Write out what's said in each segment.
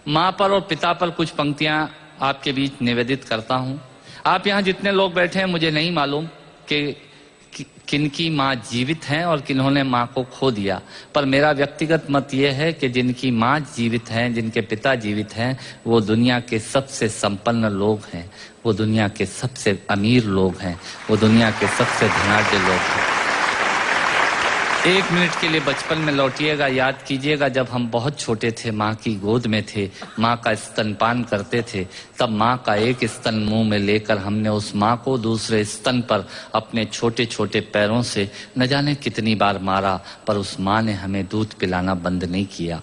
माँ पर और पिता पर कुछ पंक्तियां आपके बीच निवेदित करता हूं। आप यहाँ जितने लोग बैठे हैं, मुझे नहीं मालूम कि किनकी माँ जीवित हैं और किन्होंने माँ को खो दिया, पर मेरा व्यक्तिगत मत यह है कि जिनकी माँ जीवित हैं, जिनके पिता जीवित हैं, वो दुनिया के सबसे संपन्न लोग हैं, वो दुनिया के सबसे अमीर लोग हैं, वो दुनिया के सबसे धनाढ्य लोग हैं। 1 मिनट के लिए बचपन में लौटिएगा, याद कीजिएगा जब हम बहुत छोटे थे, माँ की गोद में थे, माँ का स्तनपान करते थे, तब माँ का एक स्तन मुंह में लेकर हमने उस माँ को दूसरे स्तन पर अपने छोटे छोटे पैरों से न जाने कितनी बार मारा, पर उस माँ ने हमें दूध पिलाना बंद नहीं किया।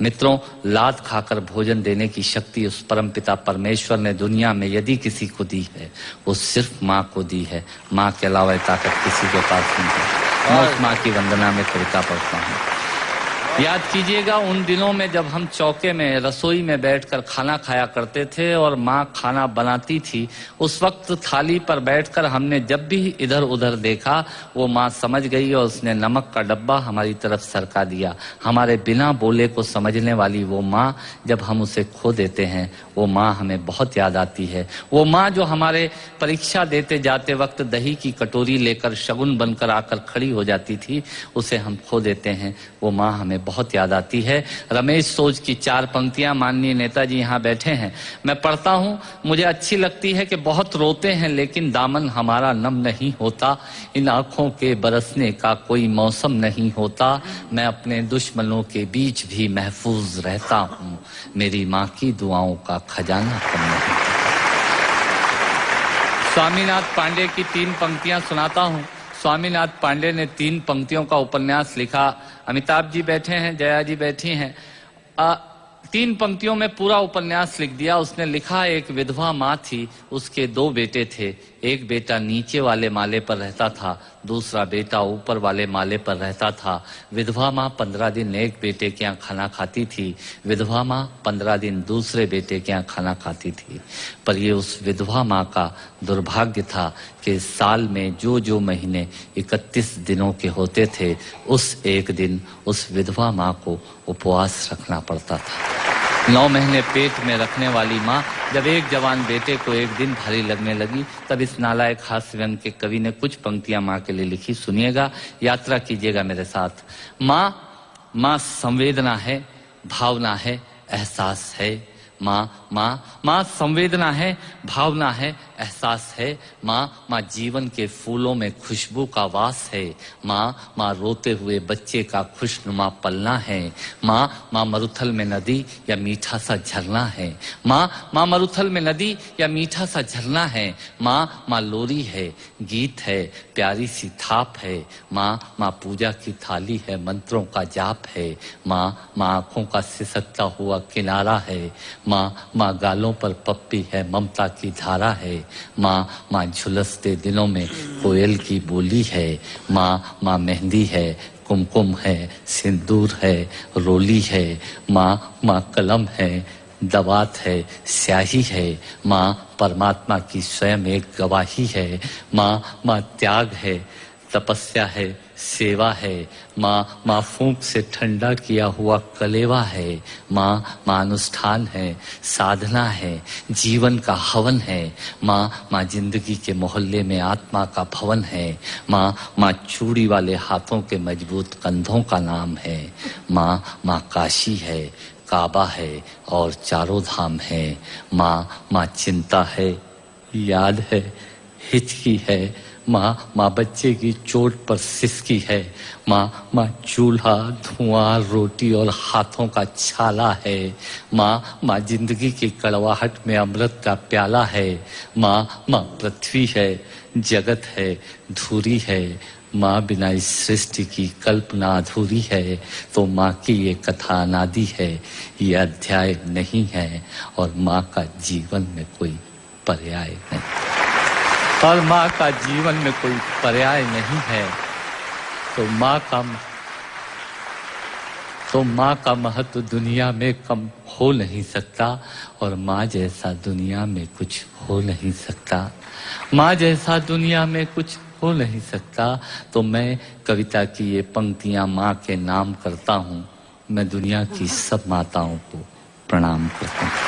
मित्रों, लात खाकर भोजन देने की शक्ति उस परमपिता परमेश्वर ने दुनिया में यदि किसी को दी है, वो सिर्फ माँ को दी है। माँ के अलावा ये ताकत किसी के पास नहीं है। मैं उस माँ की वंदना में कविता पढ़ता हूँ। याद कीजिएगा उन दिनों में जब हम चौके में, रसोई में बैठकर खाना खाया करते थे और माँ खाना बनाती थी। उस वक्त थाली पर बैठकर हमने जब भी इधर उधर देखा, वो माँ समझ गई और उसने नमक का डब्बा हमारी तरफ सरका दिया। हमारे बिना बोले को समझने वाली वो माँ, जब हम उसे खो देते हैं, वो माँ हमें बहुत याद आती है। वो माँ जो हमारे परीक्षा देते जाते वक्त दही की कटोरी लेकर शगुन बनकर आकर खड़ी हो जाती थी, उसे हम खो देते हैं। वो माँ हमें बहुत याद आती है। रमेश सोज की 4 पंक्तियां माननीय नेताजी यहाँ बैठे हैं, मैं पढ़ता हूँ। मुझे अच्छी लगती है कि बहुत रोते हैं लेकिन दामन हमारा नम नहीं होता, इन आंखों के बरसने का कोई मौसम नहीं होता, मैं अपने दुश्मनों के बीच भी महफूज रहता हूँ, मेरी माँ की दुआओं का खजाना कम नहीं। स्वामीनाथ पांडे की 3 पंक्तियां सुनाता हूँ। स्वामीनाथ पांडे ने 3 पंक्तियों का उपन्यास लिखा। अमिताभ जी बैठे हैं, जया जी बैठी हैं। 3 पंक्तियों में पूरा उपन्यास लिख दिया उसने। लिखा, एक विधवा माँ थी, उसके 2 बेटे थे। एक बेटा नीचे वाले माले पर रहता था, दूसरा बेटा ऊपर वाले माले पर रहता था। विधवा माँ 15 दिन एक बेटे के यहाँ खाना खाती थी, विधवा माँ 15 दिन दूसरे बेटे के यहाँ खाना खाती थी। पर ये उस विधवा माँ का दुर्भाग्य था कि साल में जो महीने 31 दिनों के होते थे, उस एक दिन उस विधवा माँ को उपवास रखना पड़ता था। 9 महीने पेट में रखने वाली माँ जब एक जवान बेटे को एक दिन भारी लगने लगी, तब इस नालायक हास्य व्यंग के कवि ने कुछ पंक्तियां माँ के लिए लिखी। सुनिएगा, यात्रा कीजिएगा मेरे साथ। माँ संवेदना है, भावना है, एहसास है। माँ संवेदना है, भावना है, एहसास है। माँ जीवन के फूलों में खुशबू का वास है। माँ रोते हुए बच्चे का खुशनुमा पलना है। माँ मरुथल में नदी या मीठा सा झरना है। माँ मरुथल में नदी या मीठा सा झरना है। माँ लोरी है, गीत है, प्यारी सी थाप है। माँ पूजा की थाली है, मंत्रों का जाप है। माँ आंखों का सिसकता हुआ किनारा है। माँ गालों पर पप्पी है, ममता की धारा है। माँ झुलसते दिनों में कोयल की बोली है। माँ मेहंदी है, कुमकुम है, सिंदूर है, रोली है। माँ कलम है, दवात है, स्याही है। माँ परमात्मा की स्वयं एक गवाही है। माँ त्याग है, तपस्या है, सेवा है। माँ फूंक से ठंडा किया हुआ कलेवा है। माँ अनुष्ठान है, साधना है, जीवन का हवन है। माँ जिंदगी के मोहल्ले में आत्मा का भवन है। माँ चूड़ी वाले हाथों के मजबूत कंधों का नाम है। माँ काशी है, काबा है और चारों धाम है। माँ चिंता है, याद है, हिचकी है। माँ बच्चे की चोट पर सिसकी है। माँ चूल्हा, धुआं, रोटी और हाथों का छाला है। माँ जिंदगी की कड़वाहट में अमृत का प्याला है। माँ पृथ्वी है, जगत है, धूरी है। माँ बिना इस सृष्टि की कल्पना अधूरी है। तो माँ की ये कथा अनादि है, ये अध्याय नहीं है, और माँ का जीवन में कोई पर्याय नहीं, और माँ का जीवन में कोई पर्याय नहीं है। तो माँ का महत्व दुनिया में कम हो नहीं सकता, और माँ जैसा दुनिया में कुछ हो नहीं सकता। माँ जैसा दुनिया में कुछ हो नहीं सकता। तो मैं कविता की ये पंक्तियां माँ के नाम करता हूँ। मैं दुनिया की सब माताओं को प्रणाम करता हूँ।